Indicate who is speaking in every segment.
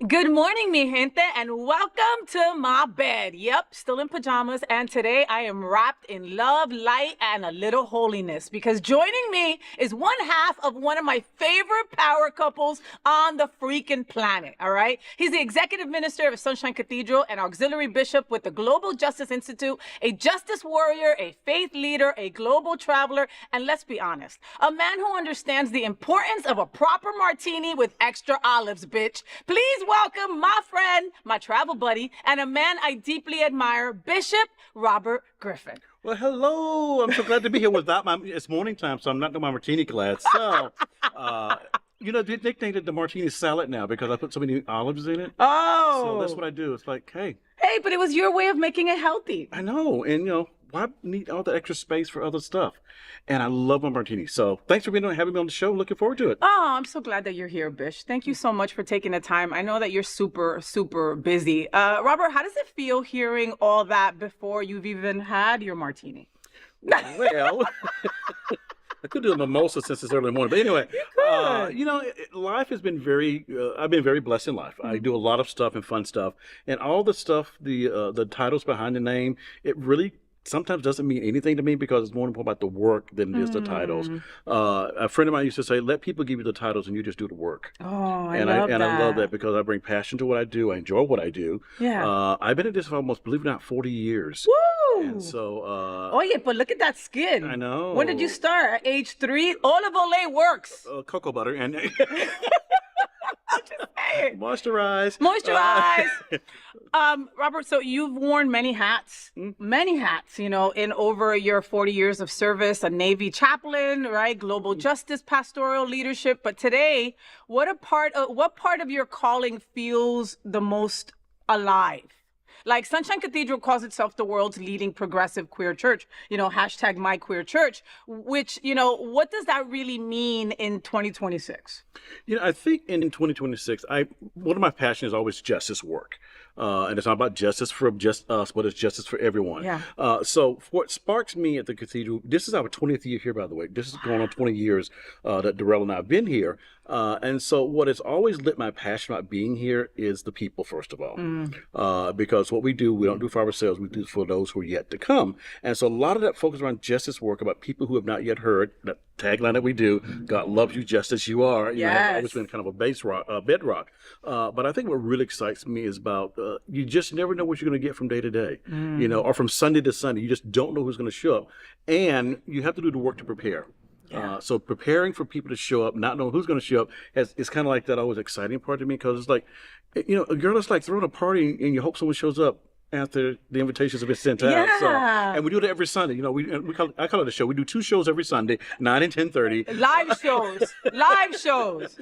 Speaker 1: Good morning, mi gente, and welcome to my bed. Yep, still in pajamas, and today I am wrapped in love, light, and a little holiness because joining me is one half of one of my favorite power couples on the freaking planet, all right? He's the executive minister of Sunshine Cathedral and auxiliary bishop with the Global Justice Institute, a justice warrior, a faith leader, a global traveler, and let's be honest, a man who understands the importance of a proper martini with extra olives, bitch. Please welcome my friend, my travel buddy, and a man I deeply admire, Bishop Robert Griffin.
Speaker 2: Well, hello. I'm so glad to be here it's morning time, so I'm not doing my martini glass. So, they nicknamed it the martini salad now because I put so many olives in it.
Speaker 1: Oh.
Speaker 2: So that's what I do. It's like, hey.
Speaker 1: Hey, but it was your way of making it healthy.
Speaker 2: I know. And, why need all the extra space for other stuff? And I love my martini. So thanks for having me on the show. Looking forward to it.
Speaker 1: Oh, I'm so glad that you're here, Bish. Thank you so much for taking the time. I know that you're super, super busy. Robert, how does it feel hearing all that before you've even had your martini?
Speaker 2: Well, I could do a mimosa since it's early morning. But anyway, life has been I've been very blessed in life. Mm-hmm. I do a lot of stuff and fun stuff. And all the stuff, the titles behind the name, it really sometimes doesn't mean anything to me because it's more important about the work than it is the titles. A friend of mine used to say, let people give you the titles and you just do the work.
Speaker 1: Oh, I love that.
Speaker 2: I love that because I bring passion to what I do. I enjoy what I do.
Speaker 1: Yeah.
Speaker 2: I've been at this for almost, believe it or not, 40 years.
Speaker 1: Woo!
Speaker 2: And so...
Speaker 1: oh, yeah, but look at that skin.
Speaker 2: I know.
Speaker 1: When did you start? At age 3? Olive Olay works.
Speaker 2: Cocoa butter and...
Speaker 1: I'm just saying.
Speaker 2: Moisturize.
Speaker 1: Robert, so you've worn many hats, in over your 40 years of service, a Navy chaplain, right? Global justice, pastoral leadership. But today, what part of your calling feels the most alive? Like Sunshine Cathedral calls itself the world's leading progressive queer church, hashtag my queer church, which, what does that really mean in 2026?
Speaker 2: I think in 2026, one of my passions is always justice work. And it's not about justice for just us, but it's justice for everyone.
Speaker 1: Yeah.
Speaker 2: So what sparks me at the cathedral, this is our 20th year here, by the way. This is going on 20 years that Darrell and I have been here. And so what has always lit my passion about being here is the people, first of all. Because what we do, we don't do for ourselves, we do for those who are yet to come. And so a lot of that focus around justice work about people who have not yet heard that tagline that we do, God loves you just as you are.
Speaker 1: Yes.
Speaker 2: Always been kind of a bedrock. But I think what really excites me is about you just never know what you're going to get from day to day, or from Sunday to Sunday. You just don't know who's going to show up. And you have to do the work to prepare. Yeah. So preparing for people to show up, not knowing who's going to show up, is kind of like that always exciting part to me because it's like, a girl that's like throwing a party and you hope someone shows up after the invitations have been sent out.
Speaker 1: Yeah.
Speaker 2: So, and we do it every Sunday. I call it a show. We do 2 shows every Sunday, 9 and 10:30.
Speaker 1: Live shows,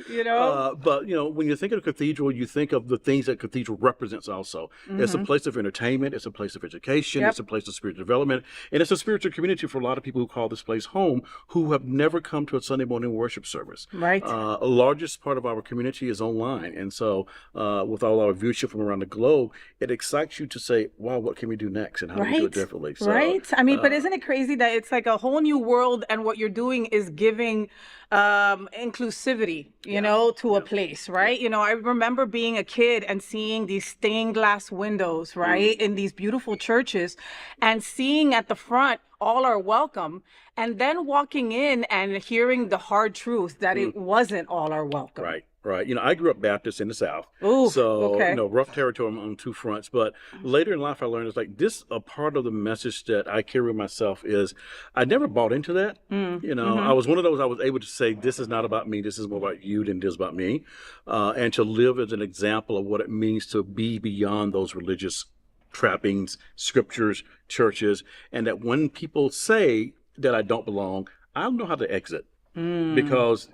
Speaker 2: But, when you think of the cathedral, you think of the things that cathedral represents also. It's a place of entertainment. It's a place of education. Yep. It's a place of spiritual development. And it's a spiritual community for a lot of people who call this place home who have never come to a Sunday morning worship service.
Speaker 1: Right.
Speaker 2: A largest part of our community is online. And so with all our viewership from around the globe, it excites you to say, wow, what can we do next and how do we do it differently? So,
Speaker 1: right. I mean, but isn't it crazy that it's like a whole new world and what you're doing is giving inclusivity, to a place, right? I remember being a kid and seeing these stained glass windows, right, in these beautiful churches and seeing at the front, all are welcome. And then walking in and hearing the hard truth that it wasn't all are welcome.
Speaker 2: Right. Right. I grew up Baptist in the South.
Speaker 1: Ooh,
Speaker 2: so,
Speaker 1: okay.
Speaker 2: Rough territory on 2 fronts. But later in life, I learned it's like this, a part of the message that I carry with myself is I never bought into that. I was one of those, I was able to say, this is not about me. This is more about you than it is about me. And to live as an example of what it means to be beyond those religious trappings, scriptures, churches. And that when people say that I don't belong, I don't know how to exit. Because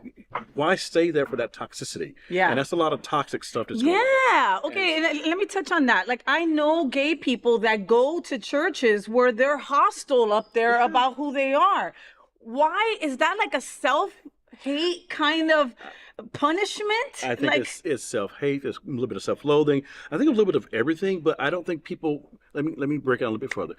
Speaker 2: why stay there for that toxicity?
Speaker 1: Yeah.
Speaker 2: And that's a lot of toxic stuff that's going on.
Speaker 1: Yeah. Okay. And let me touch on that. Like, I know gay people that go to churches where they're hostile up there about who they are. Why is that like a self-hate kind of punishment?
Speaker 2: I think it's self-hate. It's a little bit of self-loathing. I think a little bit of everything, but I don't think people, let me break it down a little bit further.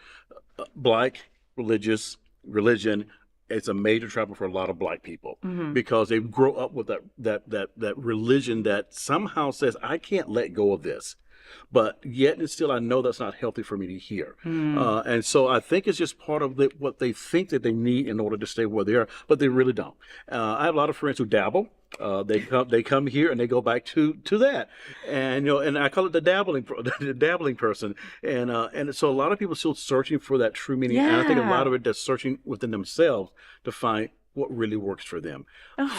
Speaker 2: Black, religion, it's a major trouble for a lot of Black people because they grow up with that religion that somehow says, I can't let go of this. But yet and still, I know that's not healthy for me to hear. And so I think it's just part of what they think that they need in order to stay where they are, but they really don't. I have a lot of friends who dabble. They come here and they go back to that, and and I call it the dabbling person, and so a lot of people are still searching for that true meaning. And I think a lot of it that's searching within themselves to find what really works for them.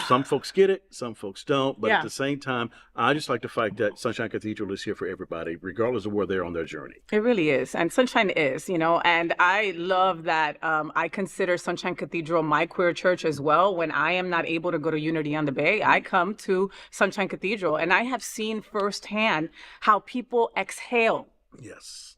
Speaker 2: Some folks get it, some folks don't, but at the same time, I just like the fact that Sunshine Cathedral is here for everybody, regardless of where they're on their journey.
Speaker 1: It really is. And Sunshine is, and I love that I consider Sunshine Cathedral my queer church as well. When I am not able to go to Unity on the Bay, I come to Sunshine Cathedral, and I have seen firsthand how people exhale.
Speaker 2: Yes.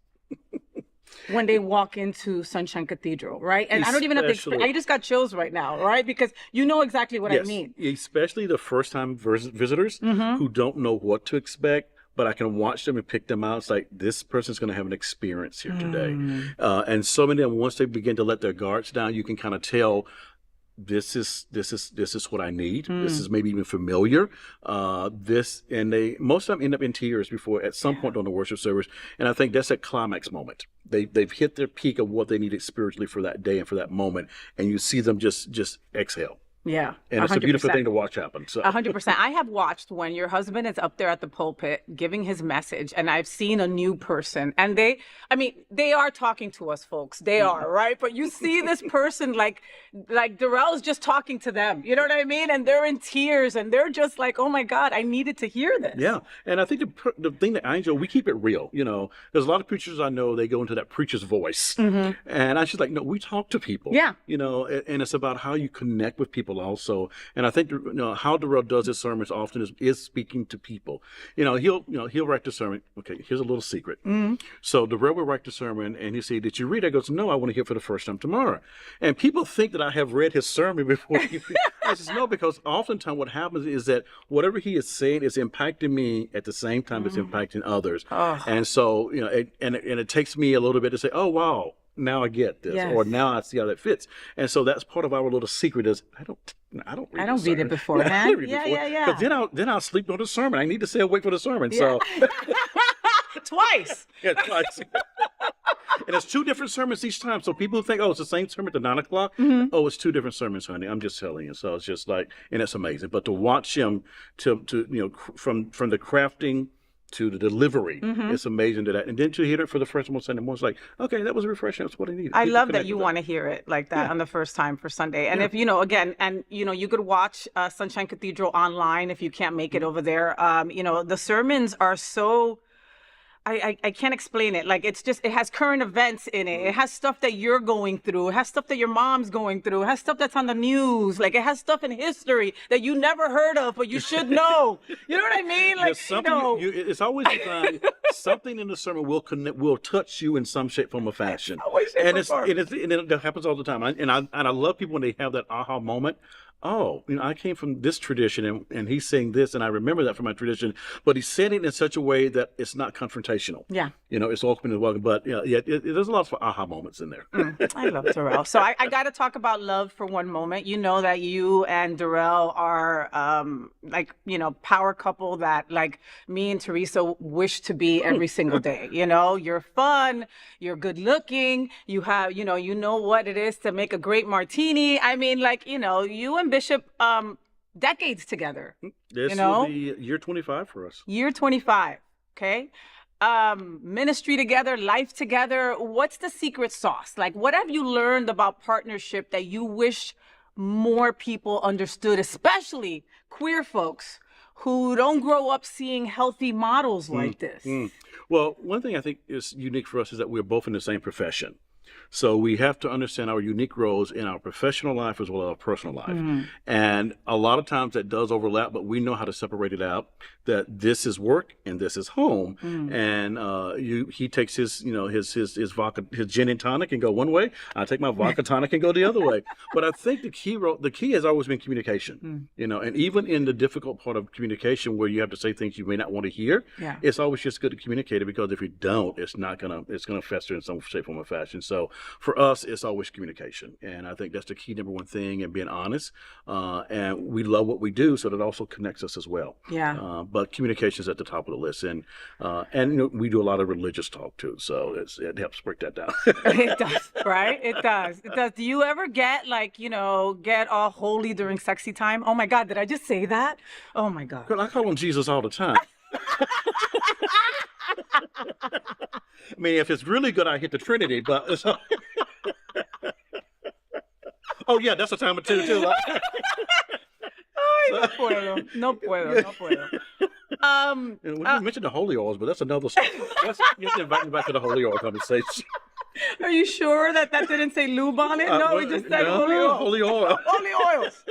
Speaker 1: When they walk into Sunshine Cathedral, right? And I don't even have to explain. I just got chills right now, right? Because you know exactly what I mean.
Speaker 2: Especially the first-time visitors who don't know what to expect, but I can watch them and pick them out. It's like, this person's going to have an experience here today. And so many of them, once they begin to let their guards down, you can kind of tell, this is what I need. This is maybe even familiar. And they most of them end up in tears before at some point during the worship service. And I think that's a climax moment. They've hit their peak of what they needed spiritually for that day and for that moment. And you see them just exhale.
Speaker 1: Yeah.
Speaker 2: And 100%. It's a beautiful thing to watch happen. So
Speaker 1: 100%. I have watched when your husband is up there at the pulpit giving his message, and I've seen a new person, and they are talking to us, folks. They are, right? But you see this person like Darrell's just talking to them. You know what I mean? And they're in tears, and they're just like, oh my God, I needed to hear this.
Speaker 2: Yeah. And I think the thing that I enjoy, we keep it real. There's a lot of preachers I know, they go into that preacher's voice. And I just like, no, we talk to people.
Speaker 1: Yeah.
Speaker 2: And it's about how you connect with people also. And I think how Darrell does his sermons often is speaking to people. He'll write the sermon. Okay, here's a little secret. So Darrell will write the sermon and he say, did you read it? I goes, no, I want to hear it for the first time tomorrow. And people think that I have read his sermon before. I just know, because oftentimes what happens is that whatever he is saying is impacting me at the same time it's impacting others. And so, it takes me a little bit to say, oh, wow, now I get this, or now I see how that fits. And so that's part of our little secret is I don't read
Speaker 1: it beforehand.
Speaker 2: Because then I'll sleep on the sermon. I need to stay awake for the sermon. So
Speaker 1: twice.
Speaker 2: Yeah, twice. And it's 2 different sermons each time. So people think, oh, it's the same sermon at 9 o'clock. Oh, it's 2 different sermons, honey. I'm just telling you. So it's just like, and it's amazing. But to watch him from the crafting to the delivery, it's amazing to that. And then to hear it for the first one Sunday morning, it's like, okay, that was refreshing. That's what I needed.
Speaker 1: I love that you want to hear it like that on the first time for Sunday. And if, you could watch Sunshine Cathedral online if you can't make it over there. The sermons are so... I can't explain it. Like, it has current events in it. It has stuff that you're going through. It has stuff that your mom's going through. It has stuff that's on the news. Like, it has stuff in history that you never heard of, but you should know. You know what I mean? Like,
Speaker 2: it's always something in the sermon will touch you in some shape, form, or fashion. And it happens all the time. And I love people when they have that aha moment. Oh, I came from this tradition and he's saying this and I remember that from my tradition, but he's saying it in such a way that it's not confrontational.
Speaker 1: Yeah.
Speaker 2: It's open and welcome, but there's a lot of aha moments in there.
Speaker 1: I love Darrell. So I got to talk about love for one moment. You know that you and Darrell are power couple that like me and Teresa wish to be every single day. You're fun, you're good looking, you have, you know what it is to make a great martini. I mean, you and Bishop decades together.
Speaker 2: This will be year 25 for us.
Speaker 1: Year 25. Okay. Ministry together, life together. What's the secret sauce? Like, what have you learned about partnership that you wish more people understood, especially queer folks who don't grow up seeing healthy models like this?
Speaker 2: Well, one thing I think is unique for us is that we're both in the same profession. So we have to understand our unique roles in our professional life as well as our personal life. And a lot of times that does overlap, but we know how to separate it out. that this is work and this is home. And he takes his his vodka, his gin and tonic and go one way. I take my vodka tonic and go the other way. But I think the key has always been communication. And even in the difficult part of communication where you have to say things you may not want to hear, it's always just good to communicate it, because if you don't, it's gonna fester in some shape, form, or fashion. So for us, it's always communication, and I think that's the key number one thing, and being honest. And we love what we do, so that also connects us as well. But communication is at the top of the list, and we do a lot of religious talk too, so it helps break that down.
Speaker 1: It does, right? It does. Do you ever get get all holy during sexy time? Oh my God, did I just say that? Oh my God.
Speaker 2: Girl, I call him Jesus all the time. I mean, if it's really good, I hit the Trinity, but it's... Oh yeah, that's a time or two too.
Speaker 1: No puedo. No puedo.
Speaker 2: We mentioned the holy oils, but that's another story. You have to invite me back to the holy oil conversation.
Speaker 1: Are you sure that didn't say lube on it? No, we just said holy oil.
Speaker 2: Holy oil.
Speaker 1: Holy oils.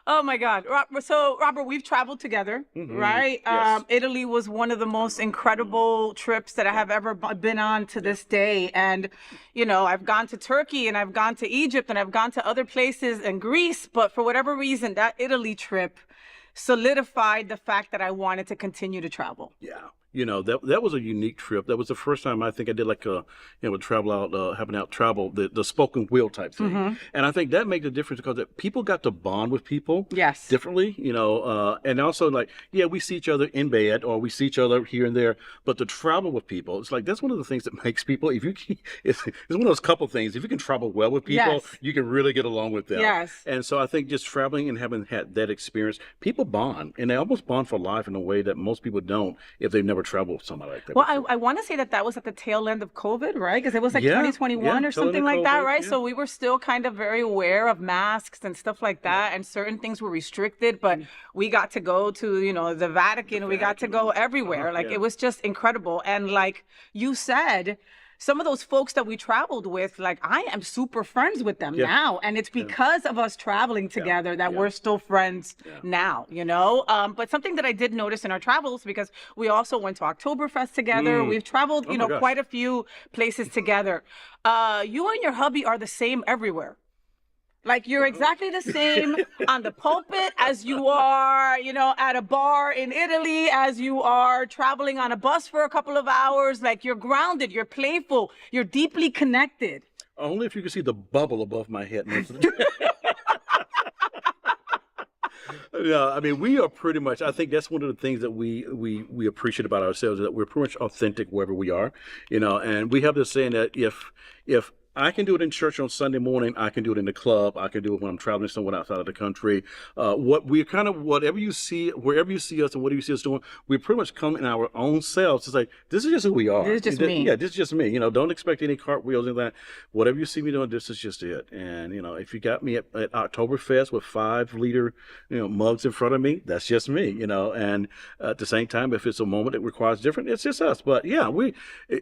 Speaker 1: Oh my God. So Robert, we've traveled together, right?
Speaker 2: Yes.
Speaker 1: Italy was one of the most incredible trips that I have ever been on to this day. And, I've gone to Turkey and I've gone to Egypt and I've gone to other places and Greece, but for whatever reason, that Italy trip solidified the fact that I wanted to continue to travel.
Speaker 2: Yeah. That was a unique trip. That was the first time I think I did travel out, helping out travel, the spoken wheel type thing. And I think that made a difference because people got to bond with people differently, and also we see each other in bed or we see each other here and there, but to travel with people, it's that's one of the things that makes people, it's one of those couple things. If you can travel well with people, you can really get along with them. And so I think just traveling and having had that experience, people bond, and they almost bond for life in a way that most people don't if they've never travel with somebody like that.
Speaker 1: Well, I want to say that was at the tail end of COVID, right? Because it was 2021 or something like that, right? So we were still kind of very aware of masks and stuff like that, and certain things were restricted, but we got to go to, the Vatican, we got to go everywhere. It was just incredible. And like you said, some of those folks that we traveled with, I am super friends with them now. And it's because of us traveling together that we're still friends now, But something that I did notice in our travels, because we also went to Oktoberfest together. We've traveled, quite a few places together. You and your hubby are the same everywhere. You're exactly the same on the pulpit as you are, at a bar in Italy, as you are traveling on a bus for a couple of hours. You're grounded, you're playful, you're deeply connected.
Speaker 2: Only if you can see the bubble above my head most of the time. Yeah, I mean, we are pretty much, I think that's one of the things that we appreciate about ourselves, is that we're pretty much authentic wherever we are, and we have this saying that if I can do it in church on Sunday morning, I can do it in the club, I can do it when I'm traveling somewhere outside of the country. Wherever you see us and whatever you see us doing, we pretty much come in our own selves to say, this is just who we are.
Speaker 1: This is just me.
Speaker 2: Yeah, this is just me. Don't expect any cartwheels and that. Whatever you see me doing, this is just it. And, if you got me at Oktoberfest with 5-liter, mugs in front of me, that's just me, and at the same time, if it's a moment that requires different, it's just us. But yeah, we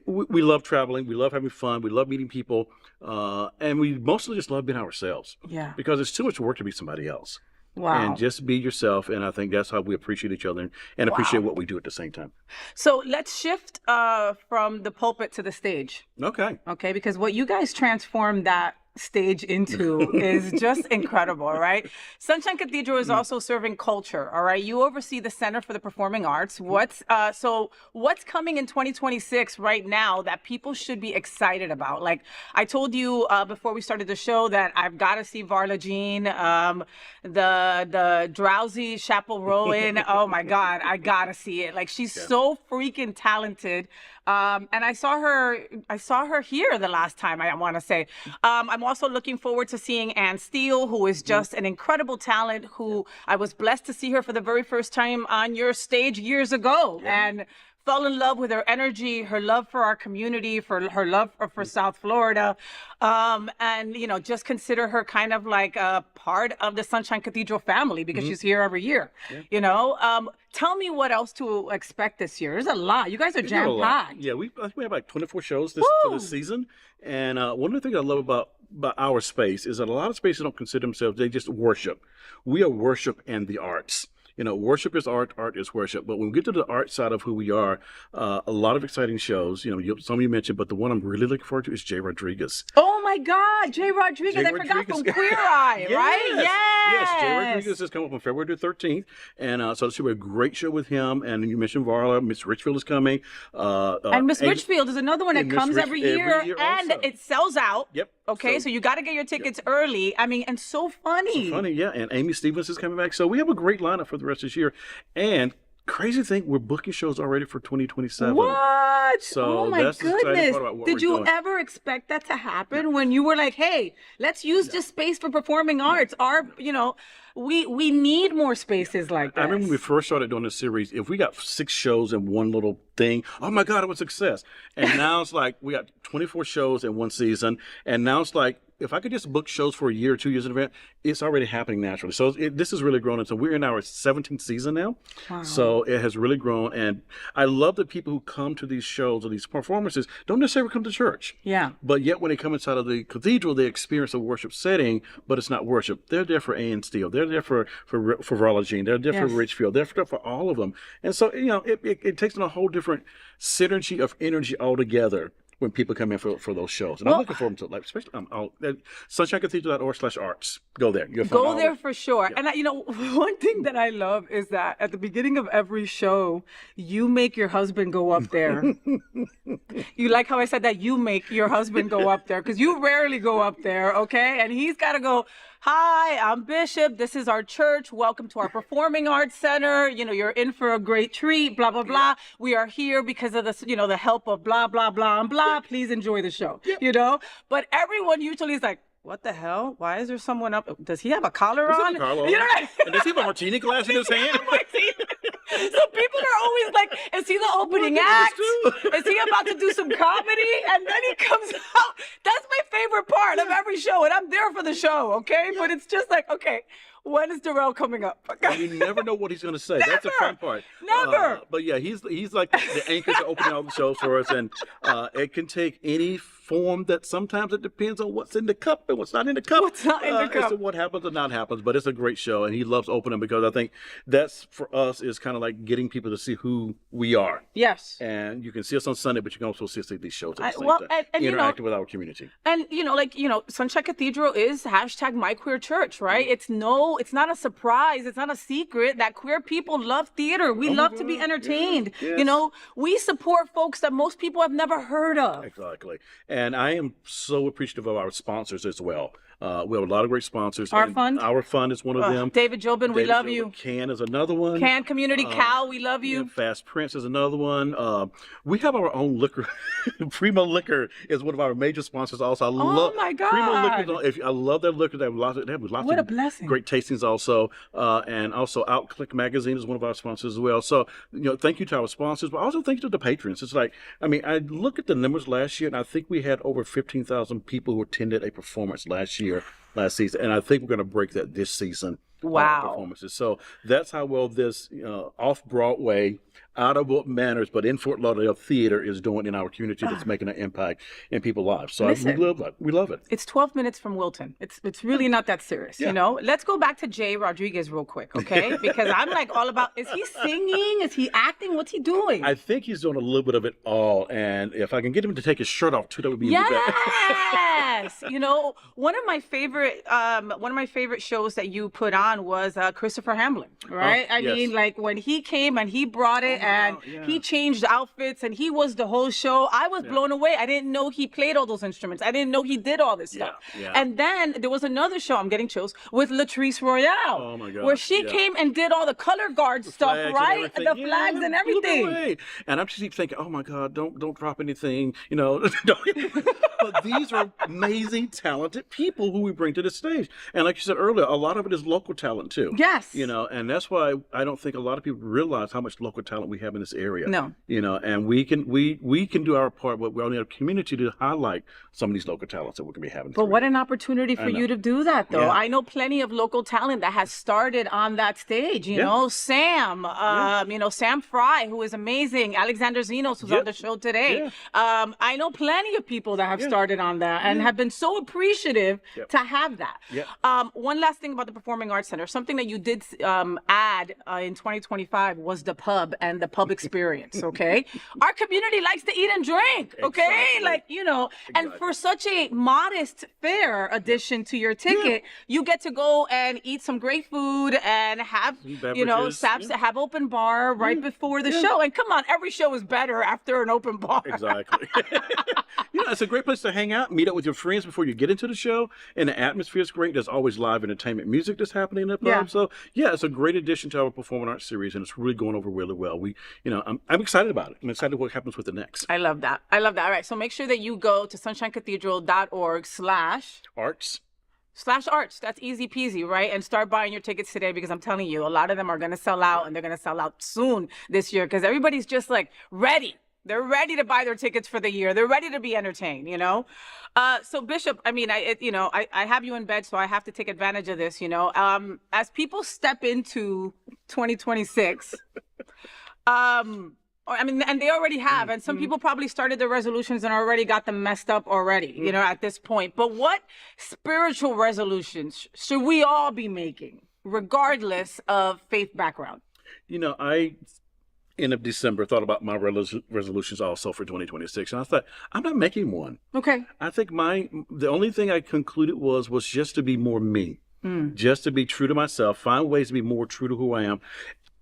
Speaker 2: love traveling. We love having fun. We love meeting people. And we mostly just love being ourselves. Yeah. Because it's too much work to be somebody else. Wow. And just be yourself. And I think that's how we appreciate each other and appreciate what we do at the same time.
Speaker 1: So let's shift from the pulpit to the stage.
Speaker 2: Okay.
Speaker 1: Okay, because what you guys transformed that stage into is just incredible, all right? Sunshine Cathedral is also serving culture, all right? You oversee the Center for the Performing Arts. What's coming in 2026 right now that people should be excited about? I told you before we started the show that I've got to see Varla Jean, the drowsy Chappell Rowan. Oh my God, I got to see it. She's so freaking talented. And I saw her here the last time, I want to say. I'm also looking forward to seeing Ann Steele, who is just an incredible talent, who I was blessed to see her for the very first time on your stage years ago. And fell in love with her energy, her love for our community, for her love for South Florida. And, just consider her kind of like a part of the Sunshine Cathedral family because she's here every year, Tell me what else to expect this year. There's a lot. You guys are jam-packed.
Speaker 2: Yeah, I think we have 24 shows for this season. And one of the things I love about our space is that a lot of spaces don't consider themselves, they just worship. We are worship and the arts. worship is art, art is worship. But when we get to the art side of who we are, a lot of exciting shows. Some of you mentioned, but the one I'm really looking forward to is Jay Rodriguez.
Speaker 1: Oh my God, Jay Rodriguez! I forgot from Queer Eye, right?
Speaker 2: Yes, Jay Rodriguez is coming up on February the 13th, and so this will be a great show with him. And you mentioned Varla, Miss Richfield is coming,
Speaker 1: and Miss Richfield is another one that comes every year and
Speaker 2: also.
Speaker 1: it sells out.
Speaker 2: Yep.
Speaker 1: Okay, so you got to get your tickets early. I mean, and so funny.
Speaker 2: So funny, yeah. And Amy Stevens is coming back, so we have a great lineup for the rest of this year. And crazy thing, we're booking shows already for 2027.
Speaker 1: What?
Speaker 2: So
Speaker 1: oh my
Speaker 2: that's the exciting
Speaker 1: goodness!
Speaker 2: part about what
Speaker 1: Did
Speaker 2: we're
Speaker 1: you
Speaker 2: doing.
Speaker 1: ever expect that to happen when you were like, "Hey, let's use this space for performing arts"? We need more spaces like that.
Speaker 2: I remember when we first started doing this series, if we got 6 shows in one little thing, oh my God, it was a success. And now it's like we got 24 shows in one season, and now it's like, if I could just book shows for a year or 2 years in advance, it's already happening naturally. So this has really grown. And so we're in our 17th season now.
Speaker 1: Wow.
Speaker 2: So it has really grown. And I love the people who come to these shows or these performances don't necessarily come to church.
Speaker 1: Yeah.
Speaker 2: But yet when they come inside of the cathedral, they experience a worship setting, but it's not worship. They're there for Ann Steele. They're there for Varla Jean. They're there for Richfield. They're there for all of them. And so, it takes on a whole different synergy of energy altogether when people come in for those shows. And I'm looking forward to it, especially sunshinecathedral.org/arts. Go there. You'll find
Speaker 1: Go there for sure. Yeah. And one thing that I love is that at the beginning of every show, you make your husband go up there. You like how I said that you make your husband go up there, because you rarely go up there, okay? And he's got to go, "Hi, I'm Bishop. This is our church. Welcome to our Performing Arts Center. You're in for a great treat, blah, blah, blah. We are here because of this, the help of blah, blah, blah, and blah. Please enjoy the show," But everyone usually is like, "What the hell? Why is there someone up? Does he have a collar on?"
Speaker 2: And does he have a martini glass in his hand?
Speaker 1: So people are always like, "Is he the opening act? Is he about to do some comedy?" And then he comes out. That's my favorite part of every show. And I'm there for the show, okay? But it's just like, okay, when is Darrell coming up?
Speaker 2: You never know what he's going to say. That's the fun part.
Speaker 1: Never.
Speaker 2: But yeah, he's like the anchor to opening all the shows for us. And it can take any form that sometimes it depends on what's in the cup and what's not in the cup.
Speaker 1: What's not in the cup.
Speaker 2: As to what happens or not happens. But it's a great show. And he loves opening because I think that's, for us, is kind of like getting people to see who we are.
Speaker 1: Yes.
Speaker 2: And you can see us on Sunday, but you can also see these shows at the same time.
Speaker 1: And
Speaker 2: interacting with our community.
Speaker 1: And, Sunshine Cathedral is #MyQueerChurch, right? It's not a surprise. It's not a secret that queer people love theater. We love to be entertained.
Speaker 2: Yes.
Speaker 1: We support folks that most people have never heard of.
Speaker 2: Exactly. And I am so appreciative of our sponsors as well. We have a lot of great sponsors.
Speaker 1: Our Fund?
Speaker 2: Our Fund is one of them.
Speaker 1: David Jobin, we love you.
Speaker 2: Can is another one.
Speaker 1: Can Community Cal, we love you.
Speaker 2: Fast Prince is another one. We have our own liquor. Primo Liquor is one of our major sponsors also.
Speaker 1: Oh my God.
Speaker 2: Primo Liquor, I love their liquor. They have lots of
Speaker 1: what a blessing.
Speaker 2: Great tastings also. And also Outclick Magazine is one of our sponsors as well. So, thank you to our sponsors, but also thank you to the patrons. It's like, I look at the numbers last year, and I think we had over 15,000 people who attended a performance last season, and I think we're going to break that this season.
Speaker 1: Wow.
Speaker 2: Performances. So that's how well this off-Broadway, out of what manners, but in Fort Lauderdale theater is doing in our community that's making an impact in people's lives. So we love it.
Speaker 1: It's 12 minutes from Wilton. It's really not that serious, Let's go back to Jay Rodriguez real quick, okay? Because I'm like all about, is he singing? Is he acting? What's he doing?
Speaker 2: I think he's doing a little bit of it all. And if I can get him to take his shirt off too, that would be even better.
Speaker 1: Yes. One of my favorite shows that you put on was Christopher Hamlin, right? I mean, like when he came and he brought it he changed outfits and he was the whole show. I was blown away. I didn't know he played all those instruments. I didn't know he did all this stuff. And then there was another show, I'm getting chills, with Latrice Royale.
Speaker 2: Oh my God.
Speaker 1: Where she came and did all the color guard stuff, right? The flags and everything.
Speaker 2: And I'm just keep thinking, oh my God, don't drop anything, But these are amazing, talented people who we bring to the stage. And like you said earlier, a lot of it is local talent too.
Speaker 1: Yes.
Speaker 2: And that's why I don't think a lot of people realize how much local talent we have in this area.
Speaker 1: No.
Speaker 2: And we can do our part, but we're on our community to highlight some of these local talents that we're going to be having.
Speaker 1: But what an opportunity for you to do that, though. I know plenty of local talent that has started on that stage. You know, Sam, Sam Fry, who is amazing. Alexander Zenos, who's on the show today. I know plenty of people that have started on that and have been so appreciative to have that. One last thing about the Performing Arts Center, something that you did add in 2025 was the pub and the pub experience. Okay, our community likes to eat and drink. Okay, and for such a modest fare addition to your ticket, you get to go and eat some great food and have have open bar right before the show. And come on, every show is better after an open bar.
Speaker 2: Exactly. It's a great place to hang out, meet up with your friends before you get into the show, and the atmosphere is great. There's always live entertainment music that's happening in the pub. So it's a great addition to our performing arts series, and it's really going over really well. I'm excited about it. I'm excited what happens with the next.
Speaker 1: I love that. All right, so make sure that you go to sunshinecathedral.org/arts. That's easy peasy, right? And start buying your tickets today, because I'm telling you, a lot of them are going to sell out, and they're going to sell out soon this year, because everybody's just like ready. They're ready to buy their tickets for the year. They're ready to be entertained, So Bishop, I have you in bed, so I have to take advantage of this, as people step into 2026, and they already have, and some people probably started their resolutions and already got them messed up already, at this point. But what spiritual resolutions should we all be making, regardless of faith background?
Speaker 2: End of December, thought about my resolutions also for 2026, and I thought, I'm not making one.
Speaker 1: Okay.
Speaker 2: I think the only thing I concluded was just to be more me, just to be true to myself, find ways to be more true to who I am.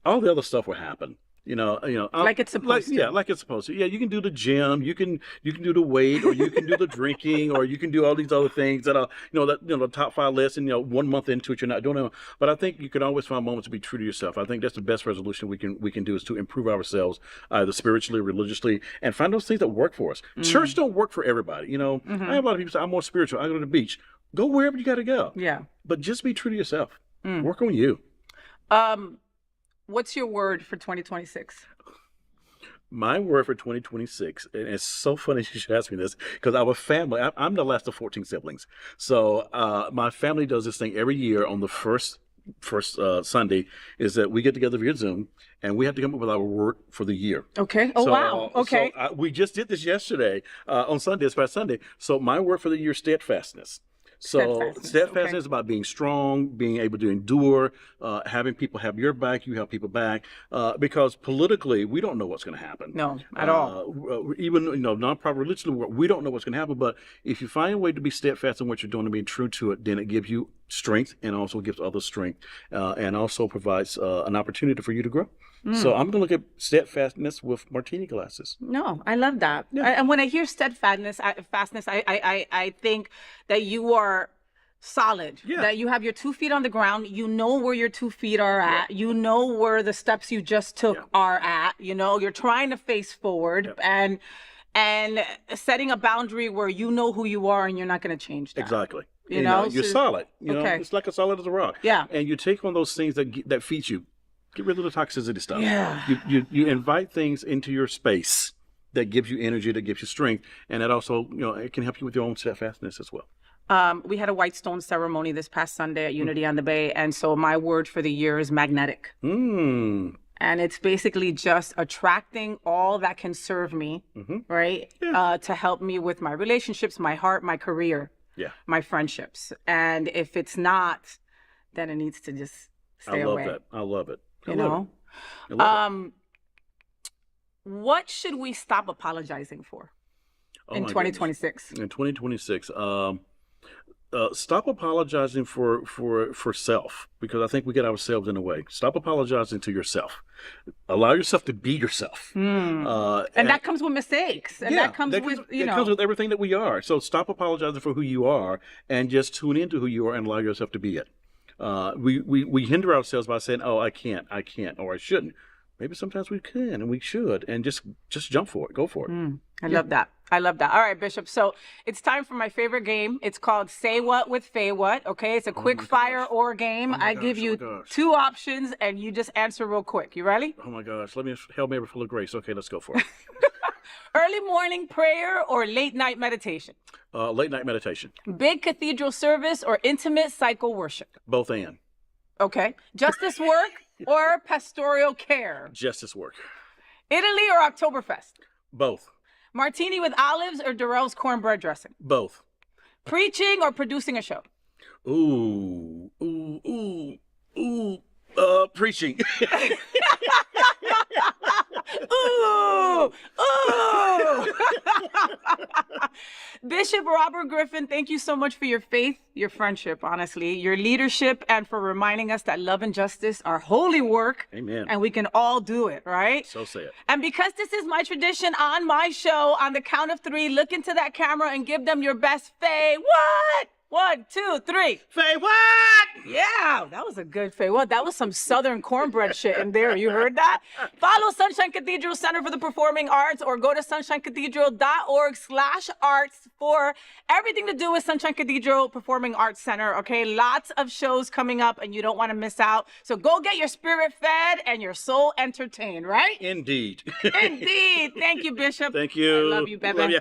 Speaker 2: All the other stuff will happen.
Speaker 1: Like it's supposed to.
Speaker 2: Yeah, like it's supposed to. Yeah, you can do the gym, you can do the weight, or you can do the drinking, or you can do all these other things that are, the top 5 list, and 1 month into it, you're not doing them. But I think you can always find moments to be true to yourself. I think that's the best resolution we can do, is to improve ourselves, either spiritually, religiously, and find those things that work for us. Church don't work for everybody. I have a lot of people say, I'm more spiritual, I go to the beach. Go wherever you got to go.
Speaker 1: Yeah.
Speaker 2: But just be true to yourself. Work on you.
Speaker 1: What's your word for 2026?
Speaker 2: My word for 2026, and it's so funny you should ask me this, because our family, I'm the last of 14 siblings. So my family does this thing every year on the first Sunday, is that we get together via Zoom, and we have to come up with our word for the year.
Speaker 1: Okay. Oh, wow. Okay.
Speaker 2: So we just did this yesterday on Sunday, this past Sunday. So my word for the year is steadfastness. So steadfastness is about being strong, being able to endure, having people have your back, you have people back, because politically, we don't know what's going to happen.
Speaker 1: No, at all.
Speaker 2: Even, nonprofit religion, we don't know what's going to happen. But if you find a way to be steadfast in what you're doing and being true to it, then it gives you strength, and also gives others strength, and also provides an opportunity for you to grow. So I'm going to look at steadfastness with martini glasses.
Speaker 1: No, I love that. And when I hear steadfastness, I think that you are solid, that you have your 2 feet on the ground. You know where your 2 feet are at. You know where the steps you just took are at. You're trying to face forward and setting a boundary where you know who you are and you're not going to change that.
Speaker 2: Exactly. You're solid. It's like as solid as a rock.
Speaker 1: Yeah.
Speaker 2: And you take on those things that feed you. Get rid of the toxicity stuff.
Speaker 1: Yeah.
Speaker 2: You invite things into your space that gives you energy, that gives you strength, and that also, it can help you with your own steadfastness as well.
Speaker 1: We had a white stone ceremony this past Sunday at Unity on the Bay, and so my word for the year is magnetic. And it's basically just attracting all that can serve me, right? Yeah. To help me with my relationships, my heart, my career, my friendships. And if it's not, then it needs to just stay away.
Speaker 2: I love it.
Speaker 1: What should we stop apologizing for in 2026?
Speaker 2: In 2026, stop apologizing for self, because I think we get ourselves in the way. Stop apologizing to yourself. Allow yourself to be yourself. And
Speaker 1: that comes with mistakes. And that comes with
Speaker 2: everything that we are. So stop apologizing for who you are and just tune into who you are and allow yourself to be it. We hinder ourselves by saying, oh, I can't, or I shouldn't. maybe sometimes we can and we should, and just jump for it, go for it.
Speaker 1: I love that. I love that. All right, Bishop. So it's time for my favorite game. It's called Say What with FayWhat. Okay, it's a quick fire or game. I give you two options, and you just answer real quick. You ready?
Speaker 2: Oh my gosh! Let me Hail Mary full of grace. Okay, let's go for it.
Speaker 1: Early morning prayer or late night meditation?
Speaker 2: Late night meditation.
Speaker 1: Big cathedral service or intimate cycle worship?
Speaker 2: Both and.
Speaker 1: Okay. Justice work or pastoral care?
Speaker 2: Justice work.
Speaker 1: Italy or Oktoberfest?
Speaker 2: Both.
Speaker 1: Martini with olives or Durrell's cornbread dressing?
Speaker 2: Both.
Speaker 1: Preaching or producing a show?
Speaker 2: Ooh. Preaching.
Speaker 1: Ooh, ooh. Bishop Robert Griffin, thank you so much for your faith, your friendship, honestly, your leadership, and for reminding us that love and justice are holy work.
Speaker 2: Amen.
Speaker 1: And we can all do it, right?
Speaker 2: So say it.
Speaker 1: And because this is my tradition on my show, on the count of three, look into that camera and give them your best FayWhat. 1, 2, 3.
Speaker 2: FayWhat!
Speaker 1: Yeah, that was a good FayWhat. That was some Southern cornbread shit in there. You heard that? Follow Sunshine Cathedral Center for the Performing Arts or go to sunshinecathedral.org/arts for everything to do with Sunshine Cathedral Performing Arts Center, okay? Lots of shows coming up and you don't want to miss out. So go get your spirit fed and your soul entertained, right?
Speaker 2: Indeed.
Speaker 1: Indeed. Thank you, Bishop.
Speaker 2: Thank you.
Speaker 1: I love you, baby.
Speaker 2: Love you.